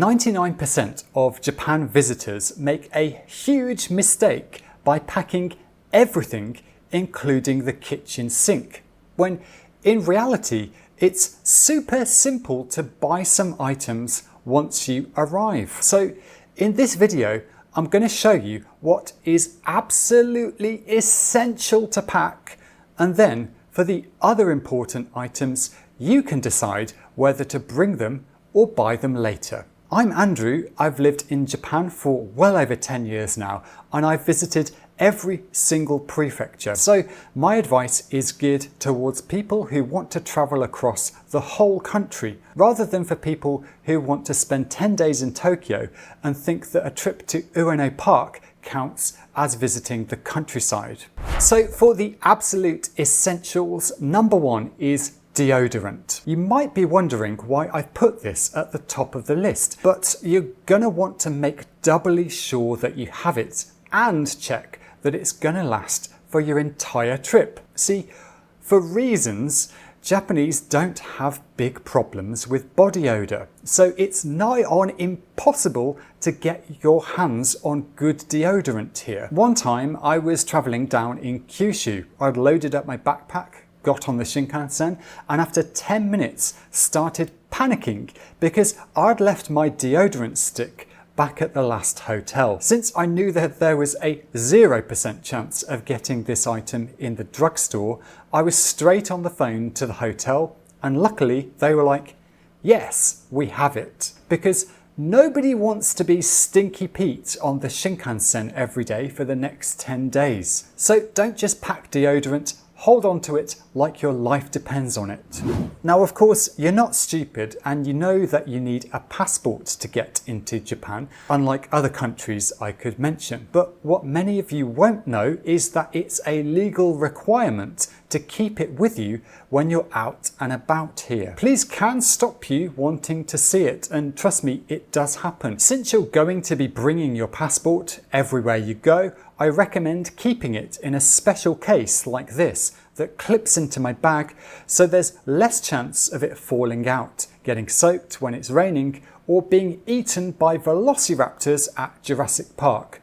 99% of Japan visitors make a huge mistake by packing everything, including the kitchen sink, when in reality it's super simple to buy some items once you arrive. So in this video, I'm going to show you what is absolutely essential to pack, and then for the other important items, you can decide whether to bring them or buy them later. I'm Andrew. I've lived in Japan for well over 10 years now, and I've visited every single prefecture. So my advice is geared towards people who want to travel across the whole country, rather than for people who want to spend 10 days in Tokyo and think that a trip to Ueno Park counts as visiting the countryside. So for the absolute essentials, number one is deodorant. You might be wondering why I've put this at the top of the list, but you're gonna want to make doubly sure that you have it and check that it's gonna last for your entire trip. See, for reasons, Japanese don't have big problems with body odour, so it's nigh on impossible to get your hands on good deodorant here. One time I was travelling down in Kyushu. I'd loaded up my backpack, got on the Shinkansen, and after 10 minutes started panicking because I'd left my deodorant stick back at the last hotel. Since I knew that there was a 0% chance of getting this item in the drugstore, I was straight on the phone to the hotel, and luckily they were like, yes, we have it. Because nobody wants to be Stinky Pete on the Shinkansen every day for the next 10 days. So don't just pack deodorant, hold on to it like your life depends on it. Now, of course, you're not stupid and you know that you need a passport to get into Japan, unlike other countries I could mention. But what many of you won't know is that it's a legal requirement to keep it with you when you're out and about here. Police can stop you wanting to see it, and trust me, it does happen. Since you're going to be bringing your passport everywhere you go, I recommend keeping it in a special case like this that clips into my bag, so there's less chance of it falling out, getting soaked when it's raining, or being eaten by velociraptors at Jurassic Park.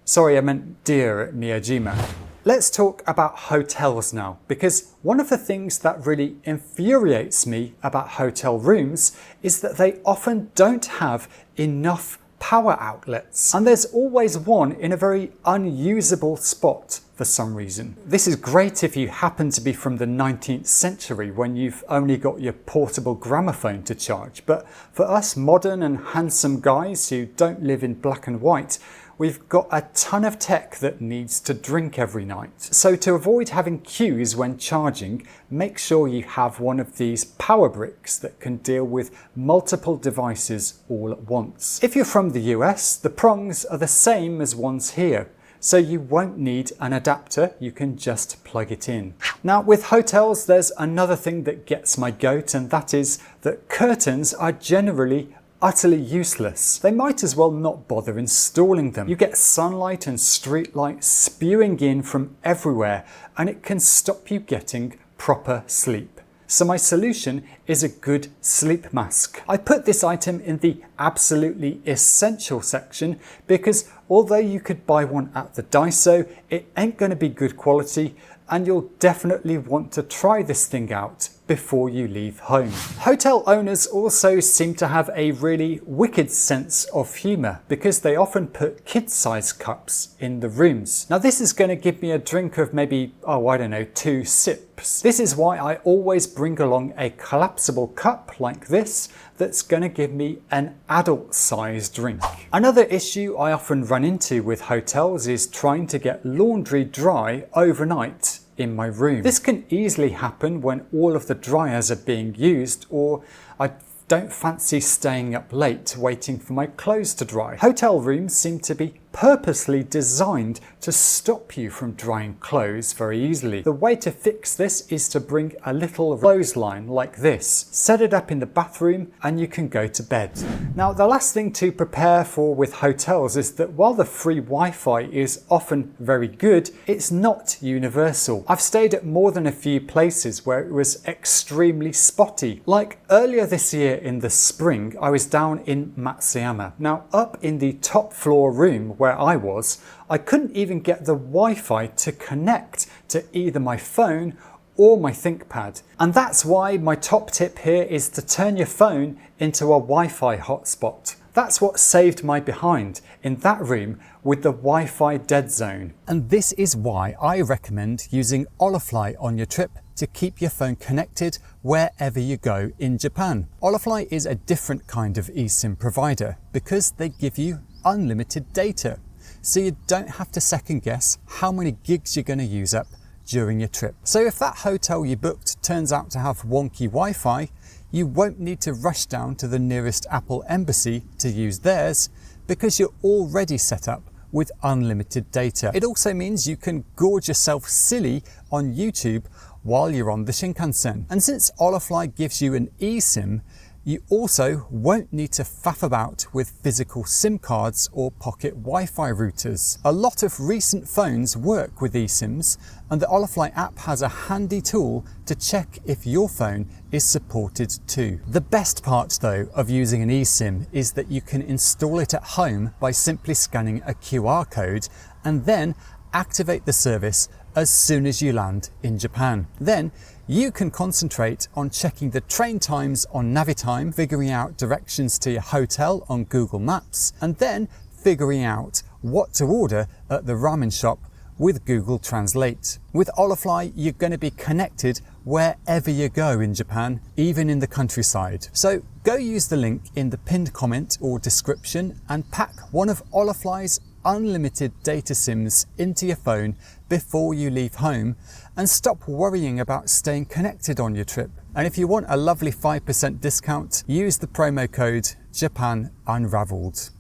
Sorry, I meant deer at Miyajima. Let's talk about hotels now, because one of the things that really infuriates me about hotel rooms is that they often don't have enough power outlets, and there's always one in a very unusable spot for some reason. This is great if you happen to be from the 19th century when you've only got your portable gramophone to charge, but for us modern and handsome guys who don't live in black and white, we've got a ton of tech that needs to drink every night. So to avoid having queues when charging, make sure you have one of these power bricks that can deal with multiple devices all at once. If you're from the US, the prongs are the same as ones here, so you won't need an adapter, you can just plug it in. Now with hotels, there's another thing that gets my goat, and that is that curtains are generally utterly useless. They might as well not bother installing them. You get sunlight and street light spewing in from everywhere, and it can stop you getting proper sleep. So my solution is a good sleep mask. I put this item in the absolutely essential section because although you could buy one at the Daiso, it ain't going to be good quality, and you'll definitely want to try this thing out before you leave home. Hotel owners also seem to have a really wicked sense of humour because they often put kid-sized cups in the rooms. Now this is going to give me a drink of maybe, I don't know, 2 sips. This is why I always bring along a collapsible cup like this that's going to give me an adult-sized drink. Another issue I often run into with hotels is trying to get laundry dry overnight in my room. This can easily happen when all of the dryers are being used, or I don't fancy staying up late waiting for my clothes to dry. Hotel rooms seem to be purposely designed to stop you from drying clothes very easily. The way to fix this is to bring a little clothesline like this, set it up in the bathroom, and you can go to bed. Now, the last thing to prepare for with hotels is that while the free Wi-Fi is often very good, it's not universal. I've stayed at more than a few places where it was extremely spotty. Like earlier this year in the spring, I was down in Matsuyama. Now, up in the top floor room where I was, I couldn't even get the Wi-Fi to connect to either my phone or my ThinkPad. And that's why my top tip here is to turn your phone into a Wi-Fi hotspot. That's what saved my behind in that room with the Wi-Fi dead zone. And this is why I recommend using Holafly on your trip to keep your phone connected wherever you go in Japan. Holafly is a different kind of eSIM provider because they give you unlimited data. So you don't have to second guess how many gigs you're going to use up during your trip. So if that hotel you booked turns out to have wonky Wi-Fi, you won't need to rush down to the nearest Apple embassy to use theirs because you're already set up with unlimited data. It also means you can gorge yourself silly on YouTube while you're on the Shinkansen. And since Holafly gives you an eSIM, you also won't need to faff about with physical SIM cards or pocket Wi-Fi routers. A lot of recent phones work with eSIMs, and the Holafly app has a handy tool to check if your phone is supported too. The best part though of using an eSIM is that you can install it at home by simply scanning a QR code and then activate the service as soon as you land in Japan. Then you can concentrate on checking the train times on Navitime, figuring out directions to your hotel on Google Maps, and then figuring out what to order at the ramen shop with Google Translate. With Holafly, you're going to be connected wherever you go in Japan, even in the countryside. So go use the link in the pinned comment or description and pack one of Holafly's unlimited data SIMs into your phone before you leave home and stop worrying about staying connected on your trip. And if you want a lovely 5% discount, use the promo code JapanUnraveled.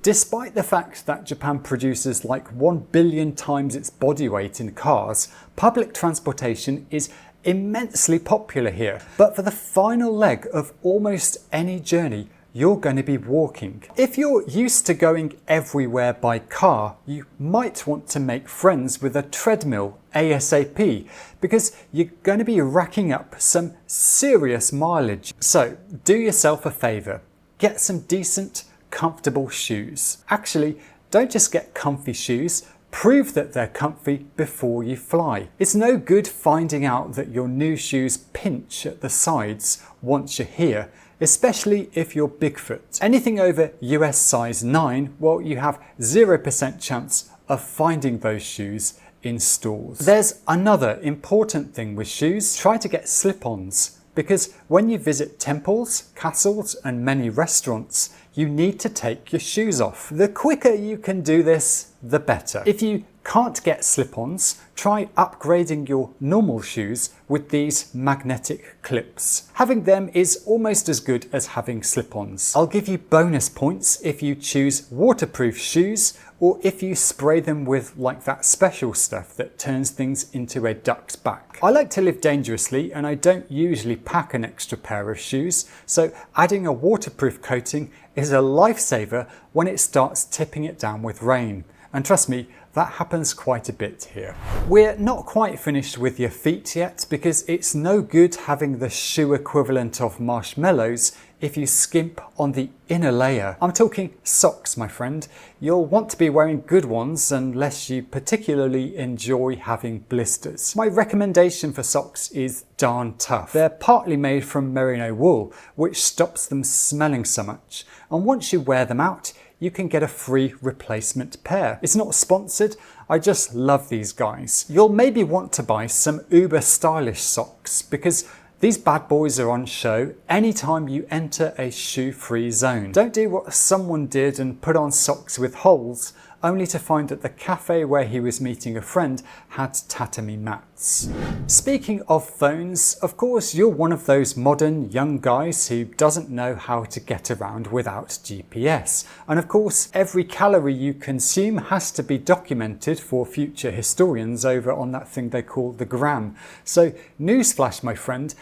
Despite the fact that Japan produces like 1 billion times its body weight in cars, public transportation is immensely popular here. But for the final leg of almost any journey, you're going to be walking. If you're used to going everywhere by car, you might want to make friends with a treadmill ASAP because you're going to be racking up some serious mileage. So do yourself a favour, get some decent, comfortable shoes. Actually, don't just get comfy shoes, prove that they're comfy before you fly. It's no good finding out that your new shoes pinch at the sides once you're here, especially if you're Bigfoot. Anything over US size 9, well, you have 0% chance of finding those shoes in stores. There's another important thing with shoes. Try to get slip-ons, because when you visit temples, castles, and many restaurants, you need to take your shoes off. The quicker you can do this, the better. If you can't get slip-ons, try upgrading your normal shoes with these magnetic clips. Having them is almost as good as having slip-ons. I'll give you bonus points if you choose waterproof shoes or if you spray them with like that special stuff that turns things into a duck's back. I like to live dangerously and I don't usually pack an extra pair of shoes, so adding a waterproof coating is a lifesaver when it starts tipping it down with rain. And trust me, that happens quite a bit here. We're not quite finished with your feet yet because it's no good having the shoe equivalent of marshmallows if you skimp on the inner layer. I'm talking socks, my friend. You'll want to be wearing good ones unless you particularly enjoy having blisters. My recommendation for socks is darn tough. They're partly made from merino wool, which stops them smelling so much. And once you wear them out, you can get a free replacement pair. It's not sponsored, I just love these guys. You'll maybe want to buy some uber stylish socks because these bad boys are on show anytime you enter a shoe-free zone. Don't do what someone did and put on socks with holes only to find that the cafe where he was meeting a friend had tatami mats. Speaking of phones, of course you're one of those modern young guys who doesn't know how to get around without GPS. And of course every calorie you consume has to be documented for future historians over on that thing they call the gram. So newsflash, my friend,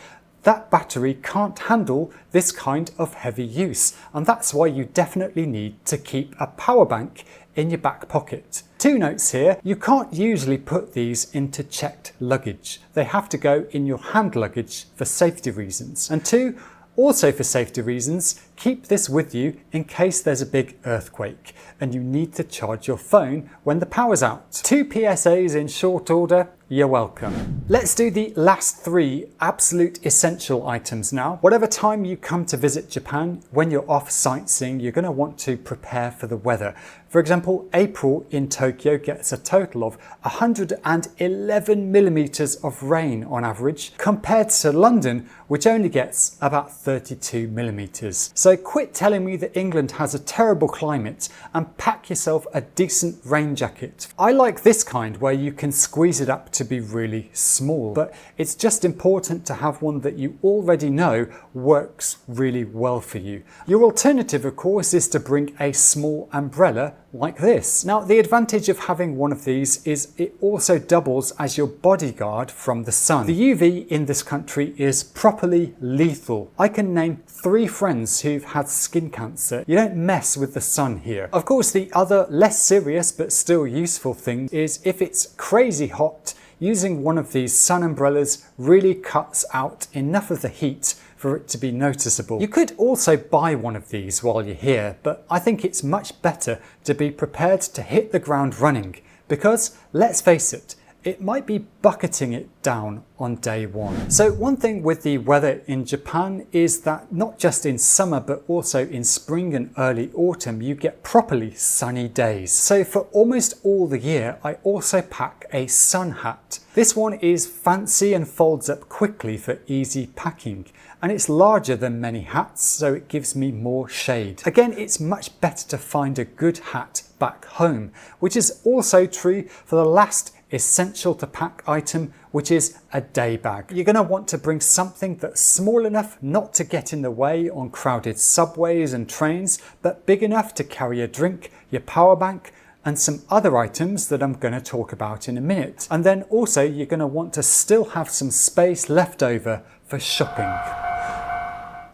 that battery can't handle this kind of heavy use, and that's why you definitely need to keep a power bank in your back pocket. Two notes here: you can't usually put these into checked luggage. They have to go in your hand luggage for safety reasons. And two, also for safety reasons, keep this with you in case there's a big earthquake and you need to charge your phone when the power's out. 2 PSAs in short order. You're welcome. Let's do the last 3 absolute essential items now. Whatever time you come to visit Japan, when you're off sightseeing, you're going to want to prepare for the weather. For example, April in Tokyo gets a total of 111 millimeters of rain on average, compared to London, which only gets about 32 millimeters. So quit telling me that England has a terrible climate and pack yourself a decent rain jacket. I like this kind where you can squeeze it up to be really small, but it's just important to have one that you already know works really well for you. Your alternative, of course, is to bring a small umbrella like this. Now, the advantage of having one of these is it also doubles as your bodyguard from the sun. The UV in this country is properly lethal. I can name 3 friends who've had skin cancer. You don't mess with the sun here. Of course, the other less serious but still useful thing is if it's crazy hot, using one of these sun umbrellas really cuts out enough of the heat for it to be noticeable. You could also buy one of these while you're here, but I think it's much better to be prepared to hit the ground running because, let's face it, it might be bucketing it down on day one. So one thing with the weather in Japan is that not just in summer but also in spring and early autumn you get properly sunny days. So for almost all the year I also pack a sun hat. This one is fancy and folds up quickly for easy packing, and it's larger than many hats, so it gives me more shade. Again, it's much better to find a good hat back home, which is also true for the last essential to pack item, which is a day bag. You're going to want to bring something that's small enough not to get in the way on crowded subways and trains, but big enough to carry a drink, your power bank, and some other items that I'm going to talk about in a minute. And then also you're going to want to still have some space left over for shopping.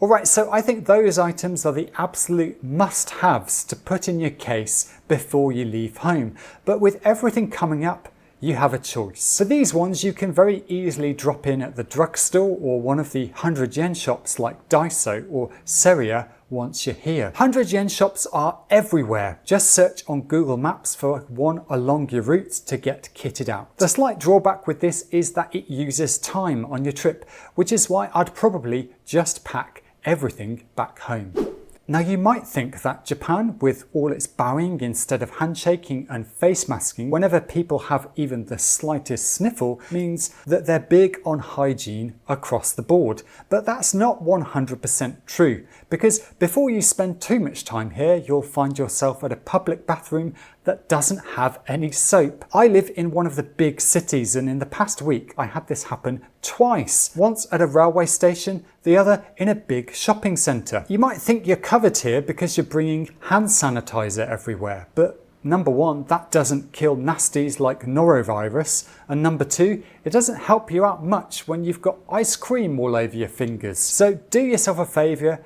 Alright, so I think those items are the absolute must-haves to put in your case before you leave home. But with everything coming up, you have a choice. For these ones, you can very easily drop in at the drugstore or one of the 100 yen shops like Daiso or Seria once you're here. 100 yen shops are everywhere. Just search on Google Maps for one along your route to get kitted out. The slight drawback with this is that it uses time on your trip, which is why I'd probably just pack everything back home. Now you might think that Japan, with all its bowing instead of handshaking and face masking whenever people have even the slightest sniffle, means that they're big on hygiene across the board. But that's not 100% true, because before you spend too much time here, you'll find yourself at a public bathroom that doesn't have any soap. I live in one of the big cities, and in the past week I had this happen twice. Once at a railway station, the other in a big shopping centre. You might think you're covered here because you're bringing hand sanitizer everywhere, but number 1, that doesn't kill nasties like norovirus, and number 2, it doesn't help you out much when you've got ice cream all over your fingers. So do yourself a favour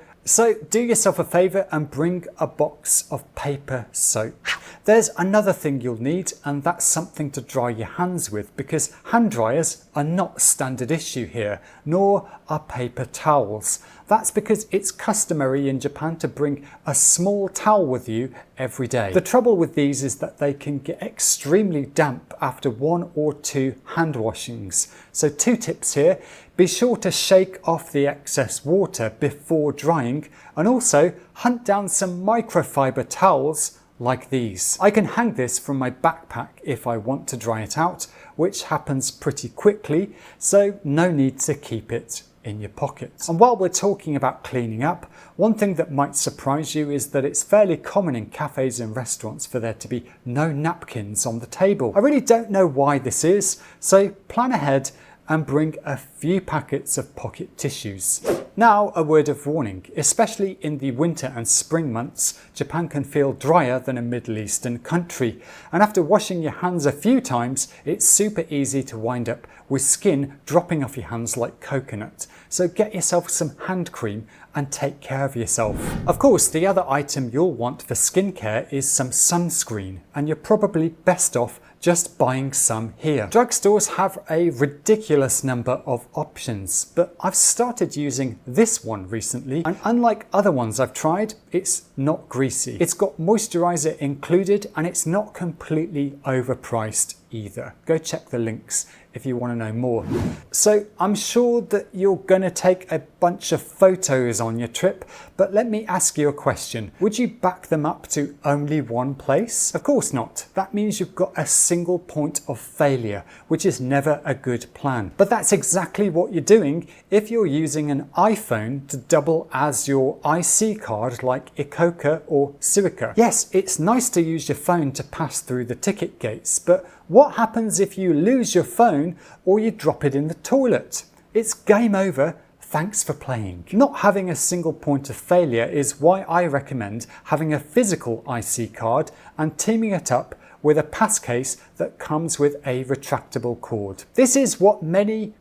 and bring a box of paper soap. There's another thing you'll need, and that's something to dry your hands with, because hand dryers are not standard issue here, nor are paper towels. That's because it's customary in Japan to bring a small towel with you every day. The trouble with these is that they can get extremely damp after 1 or 2 hand washings. So 2 tips here: be sure to shake off the excess water before drying, and also hunt down some microfiber towels like these. I can hang this from my backpack if I want to dry it out, which happens pretty quickly, so no need to keep it in your pocket. And while we're talking about cleaning up, one thing that might surprise you is that it's fairly common in cafes and restaurants for there to be no napkins on the table. I really don't know why this is, so plan ahead and bring a few packets of pocket tissues. Now, a word of warning, especially in the winter and spring months, Japan can feel drier than a Middle Eastern country. And after washing your hands a few times, it's super easy to wind up with skin dropping off your hands like coconut. So get yourself some hand cream and take care of yourself. Of course, the other item you'll want for skincare is some sunscreen, and you're probably best off just buying some here. Drugstores have a ridiculous number of options, but I've started using this one recently, and unlike other ones I've tried, it's not greasy. It's got moisturizer included, and it's not completely overpriced either. Go check the links if you want to know more. So I'm sure that you're going to take a bunch of photos on your trip, but let me ask you a question. Would you back them up to only one place? Of course not. That means you've got a single point of failure, which is never a good plan. But that's exactly what you're doing if you're using an iPhone to double as your IC card like Ikoka or Suica. Yes, it's nice to use your phone to pass through the ticket gates, but what happens if you lose your phone or you drop it in the toilet? It's game over. Thanks for playing. Not having a single point of failure is why I recommend having a physical IC card and teaming it up with a pass case that comes with a retractable cord. This is what many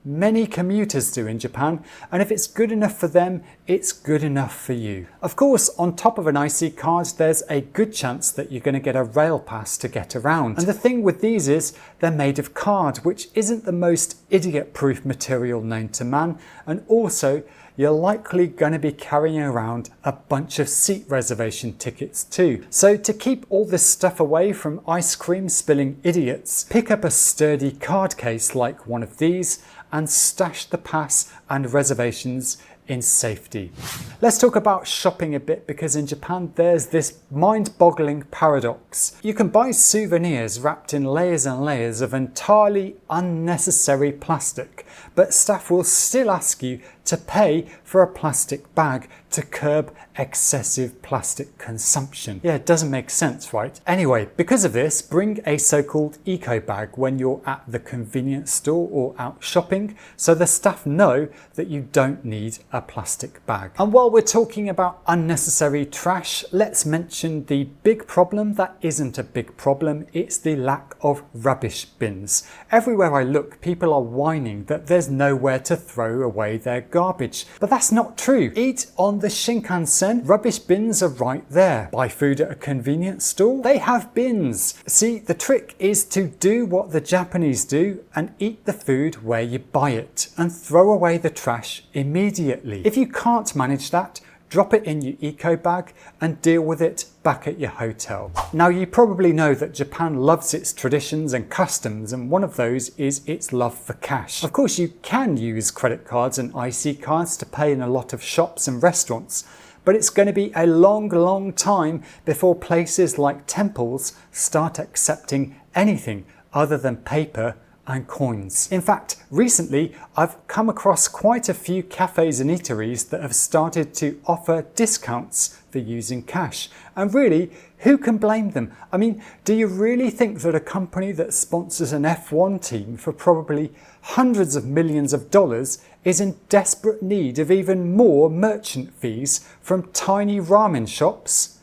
commuters do in Japan, and if it's good enough for them, it's good enough for you. Of course, on top of an IC card, there's a good chance that you're going to get a rail pass to get around. And the thing with these is they're made of card, which isn't the most idiot-proof material known to man, and also you're likely going to be carrying around a bunch of seat reservation tickets too. So to keep all this stuff away from ice cream spilling idiots, pick up a sturdy card case like one of these and stash the pass and reservations in safety. Let's talk about shopping a bit, because in Japan there's this mind-boggling paradox. You can buy souvenirs wrapped in layers and layers of entirely unnecessary plastic, but staff will still ask you to pay for a plastic bag to curb excessive plastic consumption. Yeah, it doesn't make sense, right? Anyway, because of this, bring a so-called eco bag when you're at the convenience store or out shopping, so the staff know that you don't need a plastic bag. And while we're talking about unnecessary trash, let's mention the big problem that isn't a big problem. It's the lack of rubbish bins. Everywhere I look, people are whining that there's nowhere to throw away their garbage. But that's not true. Eat on the Shinkansen, rubbish bins are right there. Buy food at a convenience store, they have bins. See, the trick is to do what the Japanese do and eat the food where you buy it and throw away the trash immediately. If you can't manage that, drop it in your eco bag and deal with it back at your hotel. Now, you probably know that Japan loves its traditions and customs, and one of those is its love for cash. Of course, you can use credit cards and IC cards to pay in a lot of shops and restaurants, but it's going to be a long time before places like temples start accepting anything other than paper and coins. In fact, recently I've come across quite a few cafes and eateries that have started to offer discounts for using cash. And really, who can blame them? I mean, do you really think that a company that sponsors an F1 team for probably hundreds of millions of dollars is in desperate need of even more merchant fees from tiny ramen shops?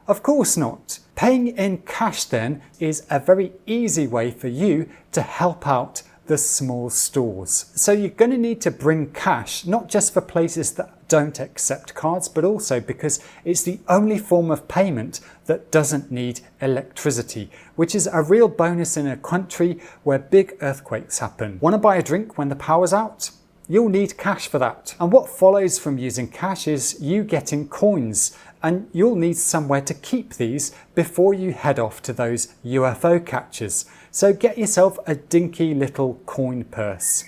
Of course not. Paying in cash then is a very easy way for you to help out the small stores. So you're going to need to bring cash, not just for places that don't accept cards, but also because it's the only form of payment that doesn't need electricity, which is a real bonus in a country where big earthquakes happen. Want to buy a drink when the power's out? You'll need cash for that. And what follows from using cash is you getting coins, and you'll need somewhere to keep these before you head off to those UFO catchers. So get yourself a dinky little coin purse.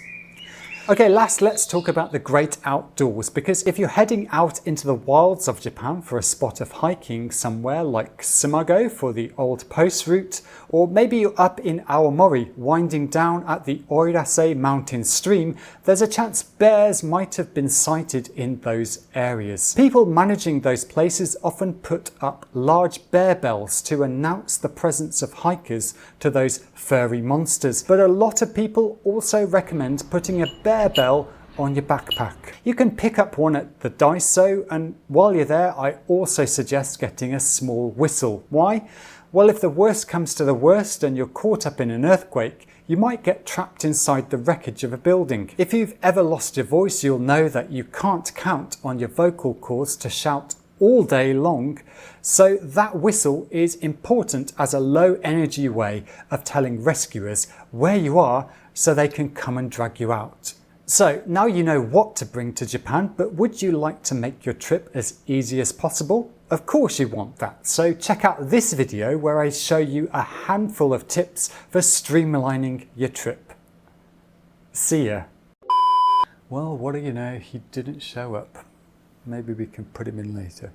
Okay, last, let's talk about the great outdoors, because if you're heading out into the wilds of Japan for a spot of hiking somewhere like Sumago for the old post route, or maybe you're up in Aomori winding down at the Oirase mountain stream, there's a chance bears might have been sighted in those areas. People managing those places often put up large bear bells to announce the presence of hikers to those furry monsters, but a lot of people also recommend putting a bear bell on your backpack. You can pick up one at the Daiso, and while you're there I also suggest getting a small whistle. Why? Well, if the worst comes to the worst and you're caught up in an earthquake, you might get trapped inside the wreckage of a building. If you've ever lost your voice, you'll know that you can't count on your vocal cords to shout all day long, so that whistle is important as a low energy way of telling rescuers where you are so they can come and drag you out. So now you know what to bring to Japan, but would you like to make your trip as easy as possible? Of course you want that, so check out this video where I show you a handful of tips for streamlining your trip. See ya. Well, what do you know, he didn't show up. Maybe we can put him in later.